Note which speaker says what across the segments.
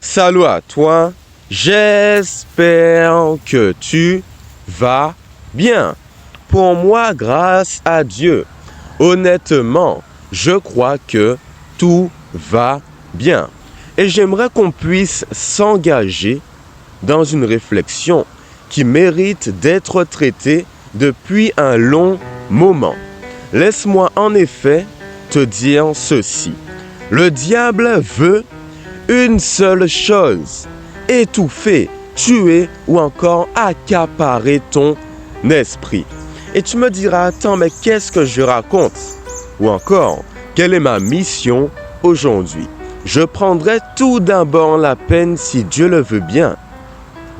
Speaker 1: Salut à toi, j'espère que tu vas bien. Pour moi, grâce à Dieu, honnêtement, je crois que tout va bien. Et j'aimerais qu'on puisse s'engager dans une réflexion qui mérite d'être traitée depuis un long moment. Laisse-moi en effet te dire ceci. Le diable veut une seule chose, étouffer, tuer ou encore accaparer ton esprit. Et tu me diras, attends, mais qu'est-ce que je raconte? Ou encore, quelle est ma mission aujourd'hui? Je prendrai tout d'abord la peine, si Dieu le veut bien,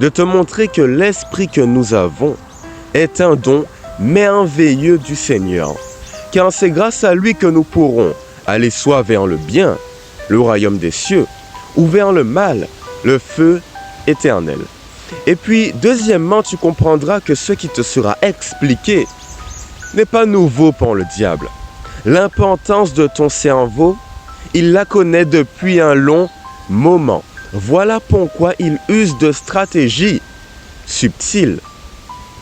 Speaker 1: de te montrer que l'esprit que nous avons est un don merveilleux du Seigneur. Car c'est grâce à lui que nous pourrons aller soit vers le bien, le royaume des cieux, ou vers le mal, le feu éternel. Et puis, deuxièmement, tu comprendras que ce qui te sera expliqué n'est pas nouveau pour le diable. L'importance de ton cerveau, il la connaît depuis un long moment. Voilà pourquoi il use de stratégies subtiles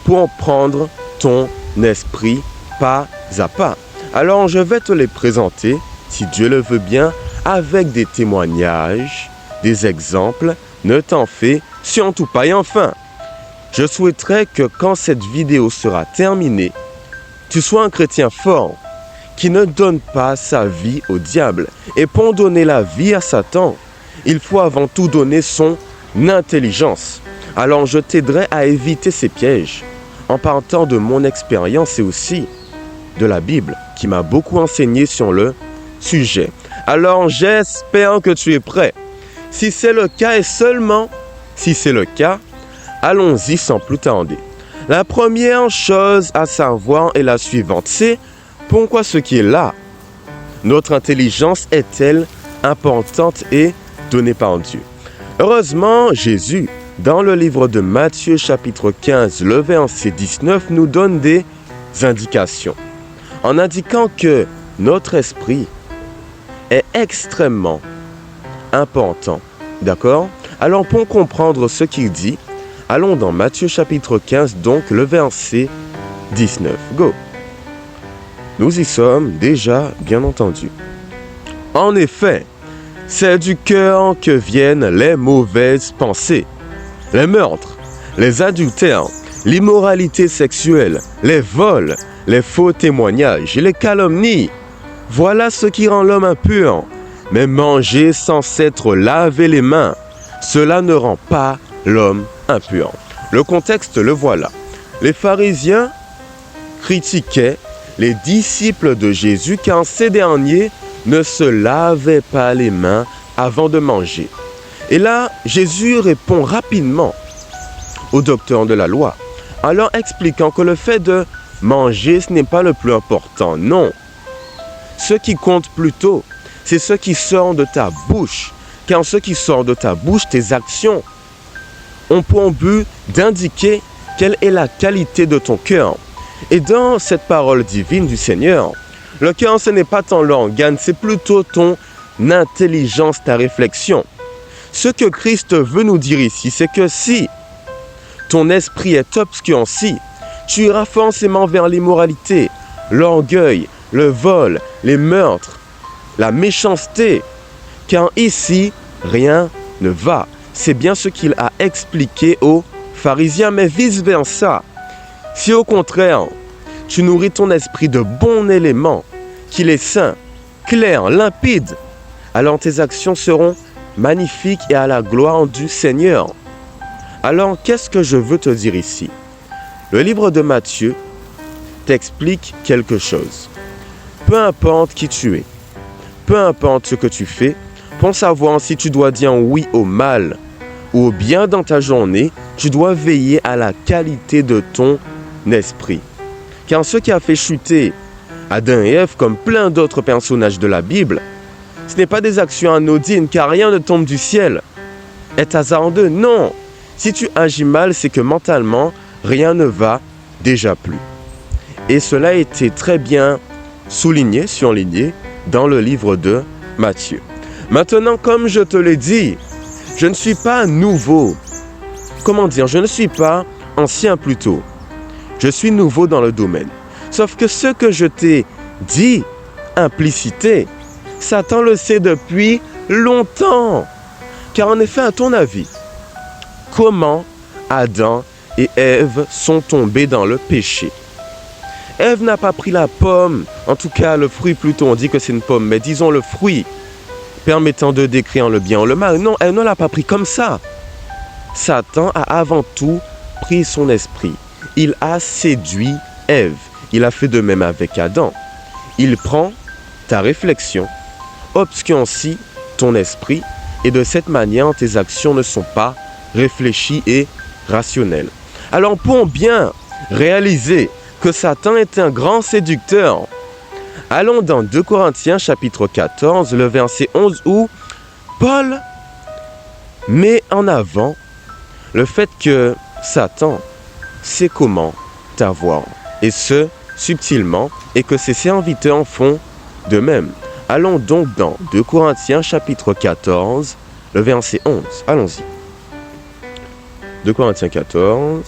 Speaker 1: pour prendre ton esprit pas à pas. Alors, je vais te les présenter, si Dieu le veut bien, avec des témoignages, des exemples. Ne t'en fais surtout pas. Et enfin, je souhaiterais que quand cette vidéo sera terminée, tu sois un chrétien fort qui ne donne pas sa vie au diable. Et pour donner la vie à Satan, il faut avant tout donner son intelligence. Alors je t'aiderai à éviter ces pièges en partant de mon expérience et aussi de la Bible qui m'a beaucoup enseigné sur le sujet. Alors j'espère que tu es prêt. Si c'est le cas et seulement si c'est le cas, allons-y sans plus tarder. La première chose à savoir est la suivante. C'est pourquoi ce qui est là, notre intelligence est-elle importante et donnée par Dieu. Heureusement, Jésus, dans le livre de Matthieu chapitre 15, le verset 19, nous donne des indications. En indiquant que notre esprit est extrêmement important. D'accord? Alors pour comprendre ce qu'il dit, allons dans Matthieu chapitre 15, donc le verset 19. Go! Nous y sommes déjà, bien entendu. En effet, c'est du cœur que viennent les mauvaises pensées, les meurtres, les adultères, l'immoralité sexuelle, les vols, les faux témoignages et les calomnies. Voilà ce qui rend l'homme impur. Mais manger sans s'être lavé les mains, cela ne rend pas l'homme impur. Le contexte le voilà. Les pharisiens critiquaient les disciples de Jésus car ces derniers ne se lavaient pas les mains avant de manger. Et là, Jésus répond rapidement au docteur de la loi, en leur expliquant que le fait de manger, ce n'est pas le plus important. Non. Ce qui compte plutôt, c'est ce qui sort de ta bouche. Car ce qui sort de ta bouche, tes actions, ont pour but d'indiquer quelle est la qualité de ton cœur. Et dans cette parole divine du Seigneur, le cœur, ce n'est pas ton organe, c'est plutôt ton intelligence, ta réflexion. Ce que Christ veut nous dire ici, c'est que si ton esprit est obscurci, tu iras forcément vers l'immoralité, l'orgueil, le vol, les meurtres, la méchanceté. Car ici, rien ne va. C'est bien ce qu'il a expliqué aux pharisiens, mais vice-versa. Si au contraire, tu nourris ton esprit de bons éléments, qu'il est sain, clair, limpide, alors tes actions seront magnifiques et à la gloire du Seigneur. Alors, qu'est-ce que je veux te dire ici? Le livre de Matthieu t'explique quelque chose. Peu importe qui tu es, peu importe ce que tu fais, pour savoir si tu dois dire oui au mal ou au bien dans ta journée, tu dois veiller à la qualité de ton esprit. Car ce qui a fait chuter Adam et Ève, comme plein d'autres personnages de la Bible, ce n'est pas des actions anodines, car rien ne tombe du ciel, est hasardeux. Non, si tu agis mal, c'est que mentalement, rien ne va déjà plus. Et cela a été très bien souligné, surligné, dans le livre de Matthieu. Maintenant, comme je te l'ai dit, je ne suis pas nouveau. Comment dire, je ne suis pas ancien plutôt. Je suis nouveau dans le domaine. Sauf que ce que je t'ai dit, implicité, Satan le sait depuis longtemps. Car en effet, à ton avis, comment Adam et Ève sont tombés dans le péché? Ève n'a pas pris la pomme, en tout cas le fruit plutôt, on dit que c'est une pomme, mais disons le fruit permettant de décrire le bien ou le mal. Non, elle ne l'a pas pris comme ça. Satan a avant tout pris son esprit. Il a séduit Ève. Il a fait de même avec Adam. Il prend ta réflexion, obscurcit ton esprit, et de cette manière, tes actions ne sont pas réfléchies et rationnelles. Alors, pour bien réaliser que Satan est un grand séducteur, allons dans 2 Corinthiens chapitre 14, le verset 11, où Paul met en avant le fait que Satan sait comment t'avoir, et ce, subtilement, et que ses serviteurs font de même. Allons donc dans 2 Corinthiens chapitre 14, le verset 11. Allons-y. 2 Corinthiens 14.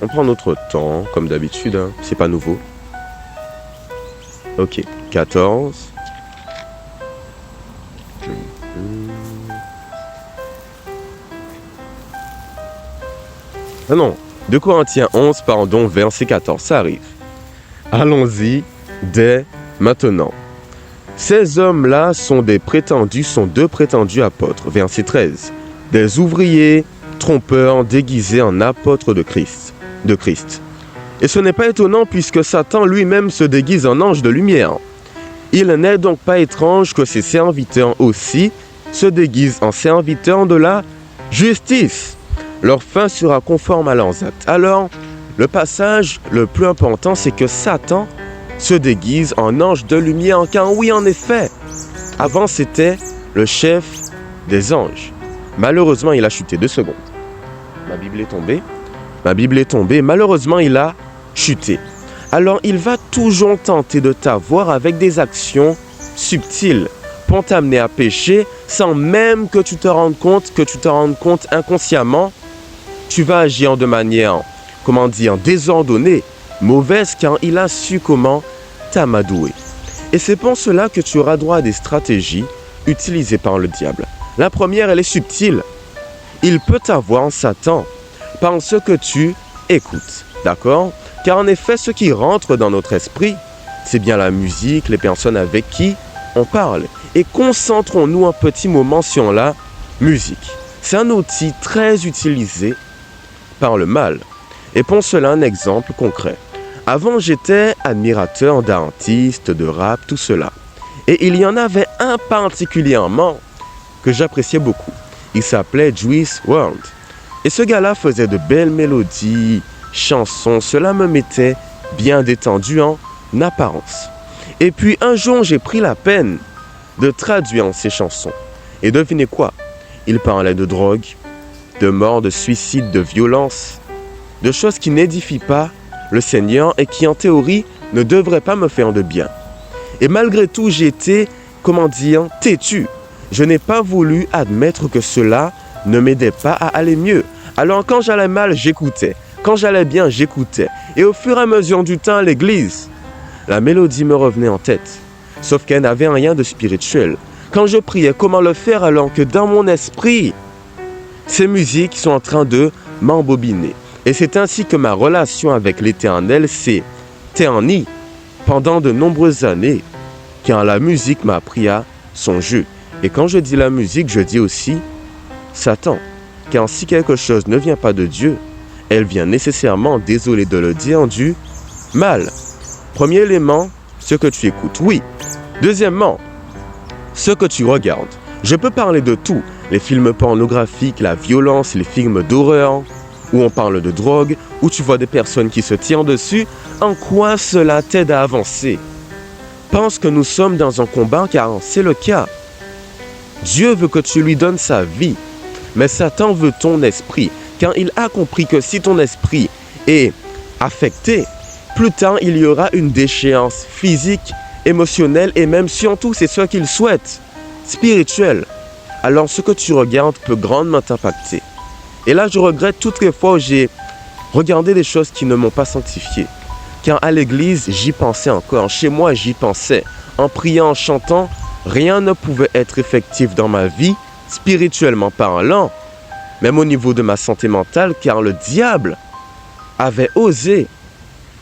Speaker 1: On prend notre temps, comme d'habitude, hein. C'est pas nouveau. Ok, 14. Ah non, 2 Corinthiens 11, pardon, verset 14, ça arrive. Allons-y dès maintenant. Ces hommes-là sont deux prétendus apôtres. Verset 13. Des ouvriers trompeurs déguisés en apôtres de Christ. Et ce n'est pas étonnant puisque Satan lui-même se déguise en ange de lumière. Il n'est donc pas étrange que ses serviteurs aussi se déguisent en serviteurs de la justice. Leur fin sera conforme à leurs actes. Alors, le passage le plus important, c'est que Satan se déguise en ange de lumière, car oui, en effet, avant c'était le chef des anges. Malheureusement, il a chuté. 2 secondes. Ma Bible est tombée. Malheureusement, il a chuté. Alors, il va toujours tenter de t'avoir avec des actions subtiles pour t'amener à pécher sans même que tu te rendes compte inconsciemment. Tu vas agir de manière, désordonnée, mauvaise, car il a su comment t'amadouer. Et c'est pour cela que tu auras droit à des stratégies utilisées par le diable. La première, elle est subtile. Il peut t'avoir, Satan, parce que tu écoutes, d'accord? Car en effet, ce qui rentre dans notre esprit, c'est bien la musique, les personnes avec qui on parle. Et concentrons-nous un petit moment sur la musique. C'est un outil très utilisé par le mal. Et pour cela, un exemple concret. Avant, j'étais admirateur d'artistes, de rap, tout cela. Et il y en avait un particulièrement que j'appréciais beaucoup. Il s'appelait Juice WRLD. Et ce gars-là faisait de belles mélodies, chansons. Cela me mettait bien détendu en apparence. Et puis un jour, j'ai pris la peine de traduire ces chansons. Et devinez quoi? Il parlait de drogue, de mort, de suicide, de violence, de choses qui n'édifient pas le Seigneur et qui en théorie ne devraient pas me faire de bien. Et malgré tout, j'ai été, têtu. Je n'ai pas voulu admettre que cela ne m'aidait pas à aller mieux. Alors quand j'allais mal, j'écoutais. Quand j'allais bien, j'écoutais. Et au fur et à mesure du temps à l'église, la mélodie me revenait en tête. Sauf qu'elle n'avait rien de spirituel. Quand je priais, comment le faire alors que dans mon esprit, ces musiques sont en train de m'embobiner. Et c'est ainsi que ma relation avec l'Éternel s'est ternie pendant de nombreuses années, car la musique m'a appris à son jeu. Et quand je dis la musique, je dis aussi Satan. Car si quelque chose ne vient pas de Dieu, elle vient nécessairement, désolé de le dire, du mal. Premier élément, ce que tu écoutes. Oui. Deuxièmement, ce que tu regardes. Je peux parler de tout. Les films pornographiques, la violence, les films d'horreur, où on parle de drogue, où tu vois des personnes qui se tirent dessus. En quoi cela t'aide à avancer? Pense que nous sommes dans un combat, car c'est le cas. Dieu veut que tu lui donnes sa vie, mais Satan veut ton esprit, car il a compris que si ton esprit est affecté, plus tard il y aura une déchéance physique, émotionnelle et même surtout, c'est ce qu'il souhaite, spirituelle. alors ce que tu regardes peut grandement t'impacter. Et là, je regrette toutes les fois où j'ai regardé des choses qui ne m'ont pas sanctifié. Car à l'église, j'y pensais encore. Chez moi, j'y pensais. En priant, en chantant, rien ne pouvait être effectif dans ma vie, spirituellement parlant, même au niveau de ma santé mentale, car le diable avait osé.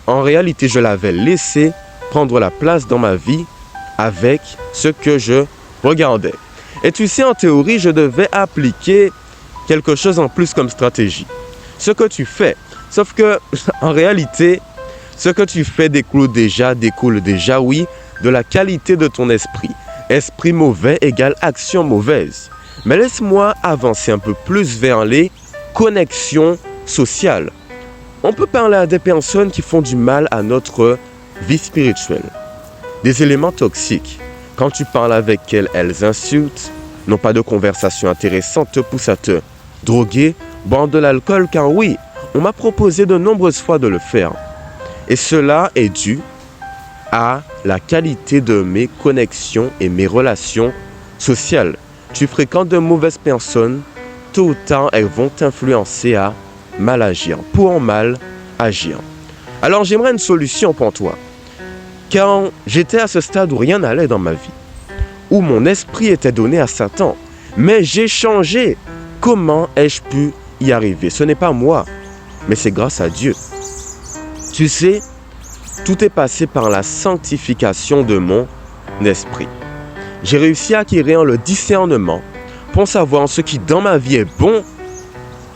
Speaker 1: En réalité, je l'avais laissé prendre la place dans ma vie avec ce que je regardais. Et tu sais, en théorie, je devais appliquer quelque chose en plus comme stratégie. Ce que tu fais. Sauf que, en réalité, ce que tu fais découle déjà, oui, de la qualité de ton esprit. Esprit mauvais égale action mauvaise. Mais laisse-moi avancer un peu plus vers les connexions sociales. On peut parler à des personnes qui font du mal à notre vie spirituelle. Des éléments toxiques. Quand tu parles avec elles, elles insultent, n'ont pas de conversation intéressante, te poussent à te droguer, boire de l'alcool, car oui, on m'a proposé de nombreuses fois de le faire. Et cela est dû à la qualité de mes connexions et mes relations sociales. Tu fréquentes de mauvaises personnes, tôt ou tard, elles vont t'influencer à mal agir, pour mal agir. Alors j'aimerais une solution pour toi. Quand j'étais à ce stade où rien n'allait dans ma vie, où mon esprit était donné à Satan, mais j'ai changé. Comment ai-je pu y arriver? Ce n'est pas moi, mais c'est grâce à Dieu. Tu sais, tout est passé par la sanctification de mon esprit. J'ai réussi à acquérir le discernement pour savoir ce qui dans ma vie est bon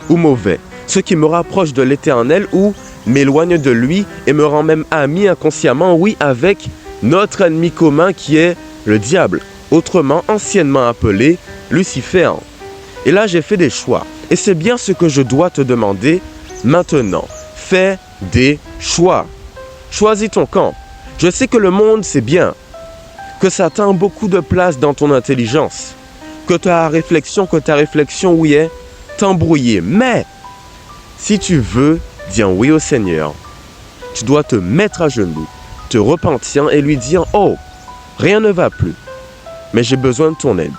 Speaker 1: ou mauvais, ce qui me rapproche de l'Éternel ou m'éloigne de lui et me rend même ami inconsciemment, oui, avec notre ennemi commun qui est le diable, autrement anciennement appelé Lucifer. Et là, j'ai fait des choix. Et c'est bien ce que je dois te demander maintenant. Fais des choix. Choisis ton camp. Je sais que le monde, c'est bien, que Satan a beaucoup de place dans ton intelligence, que ta réflexion, oui, est t'embrouiller. Mais, si tu veux dire oui au Seigneur, tu dois te mettre à genoux, te repentir et lui dire « Oh, rien ne va plus, mais j'ai besoin de ton aide. »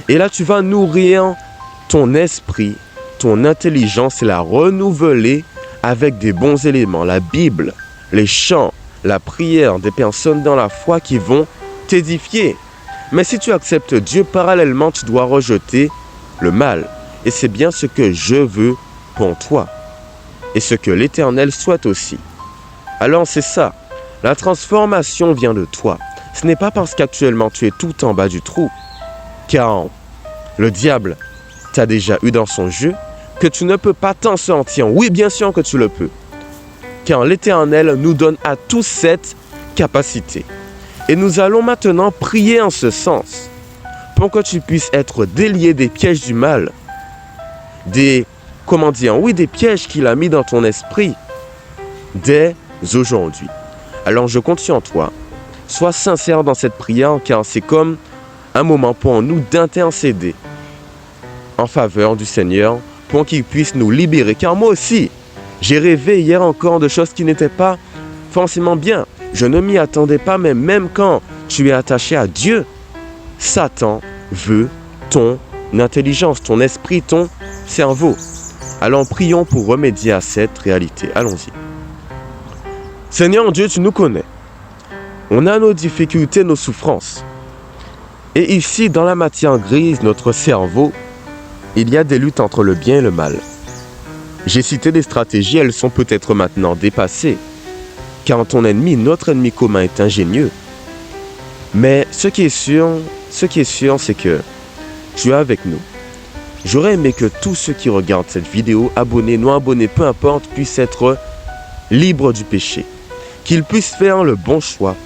Speaker 1: Et là, tu vas nourrir ton esprit, ton intelligence et la renouveler avec des bons éléments. La Bible, les chants, la prière, des personnes dans la foi qui vont t'édifier. Mais si tu acceptes Dieu, parallèlement, tu dois rejeter le mal. Et c'est bien ce que je veux pour toi. Et ce que l'Éternel souhaite aussi. Alors c'est ça. La transformation vient de toi. Ce n'est pas parce qu'actuellement tu es tout en bas du trou, car le diable t'a déjà eu dans son jeu, que tu ne peux pas t'en sortir. Oui, bien sûr que tu le peux. Car l'Éternel nous donne à tous cette capacité. Et nous allons maintenant prier en ce sens, pour que tu puisses être délié des pièges du mal, des pièges qu'il a mis dans ton esprit dès aujourd'hui. Alors je compte sur toi. Sois sincère dans cette prière, car c'est comme un moment pour nous d'intercéder en faveur du Seigneur, pour qu'il puisse nous libérer. Car moi aussi, j'ai rêvé hier encore de choses qui n'étaient pas forcément bien. Je ne m'y attendais pas, mais même quand tu es attaché à Dieu, Satan veut ton intelligence, ton esprit, ton cerveau. Alors prions pour remédier à cette réalité. Allons-y. Seigneur Dieu, tu nous connais. On a nos difficultés, nos souffrances. Et ici, dans la matière grise, notre cerveau, il y a des luttes entre le bien et le mal. J'ai cité des stratégies, elles sont peut-être maintenant dépassées. Car ton ennemi, notre ennemi commun est ingénieux. Mais ce qui est sûr, c'est que tu es avec nous. J'aurais aimé que tous ceux qui regardent cette vidéo, abonnés, non abonnés, peu importe, puissent être libres du péché. Qu'ils puissent faire le bon choix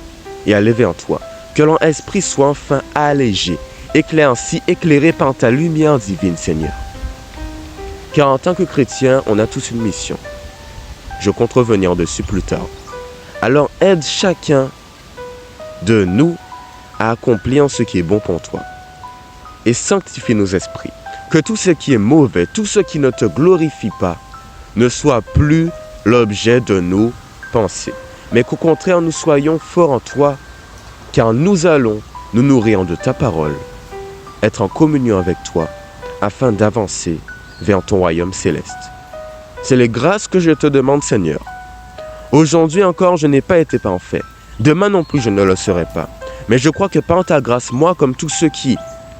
Speaker 1: et aller vers toi. Que leur esprit soit enfin allégé, éclairé par ta lumière divine, Seigneur. Car en tant que chrétien, on a tous une mission. Je compte revenir dessus plus tard. Alors aide chacun de nous à accomplir ce qui est bon pour toi. Et sanctifie nos esprits. Que tout ce qui est mauvais, tout ce qui ne te glorifie pas, ne soit plus l'objet de nos pensées. Mais qu'au contraire, nous soyons forts en toi, car nous allons nous nourrir de ta parole. être en communion avec toi afin d'avancer vers ton royaume céleste. C'est les grâces que je te demande, Seigneur. Aujourd'hui encore, je n'ai pas été parfait. Demain non plus, je ne le serai pas. Mais je crois que par ta grâce, moi, comme tous ceux qui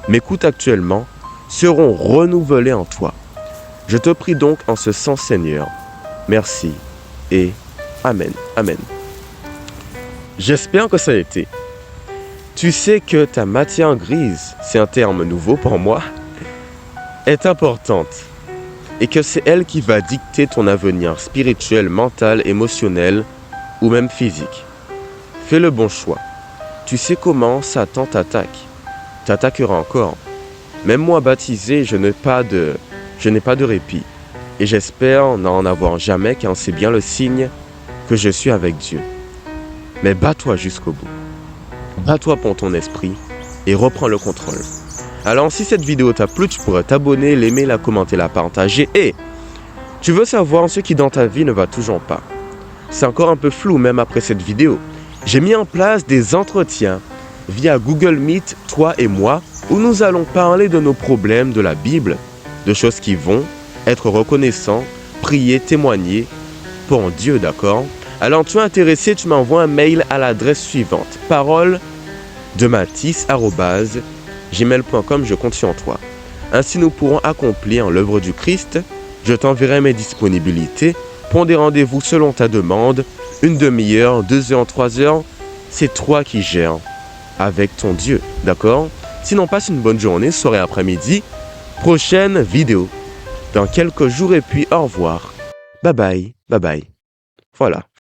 Speaker 1: m'écoutent actuellement, seront renouvelés en toi. Je te prie donc en ce sens, Seigneur. Merci et Amen. Amen. J'espère que ça a été. Tu sais que ta matière grise, c'est un terme nouveau pour moi, est importante et que c'est elle qui va dicter ton avenir spirituel, mental, émotionnel ou même physique. Fais le bon choix. Tu sais comment Satan t'attaquera encore. Même moi baptisé, je n'ai pas de répit. Et j'espère n'en avoir jamais car c'est bien le signe que je suis avec Dieu. Mais bats-toi jusqu'au bout. Bats-toi pour ton esprit et reprends le contrôle. Alors si cette vidéo t'a plu, tu pourrais t'abonner, l'aimer, la commenter, la partager. Et tu veux savoir ce qui dans ta vie ne va toujours pas. C'est encore un peu flou même après cette vidéo. J'ai mis en place des entretiens via Google Meet, toi et moi, où nous allons parler de nos problèmes, de la Bible, de choses qui vont, être reconnaissants, prier, témoigner pour Dieu, d'accord? Alors tu es intéressé, tu m'envoies un mail à l'adresse suivante, paroledemathis@gmail.com, je compte sur toi. Ainsi nous pourrons accomplir l'œuvre du Christ. Je t'enverrai mes disponibilités. Prends des rendez-vous selon ta demande, 1 demi-heure, 2 heures, 3 heures. C'est toi qui gères avec ton Dieu, d'accord? Sinon, passe une bonne journée, soirée, après-midi. Prochaine vidéo dans quelques jours et puis au revoir. Bye bye, bye bye. Voilà.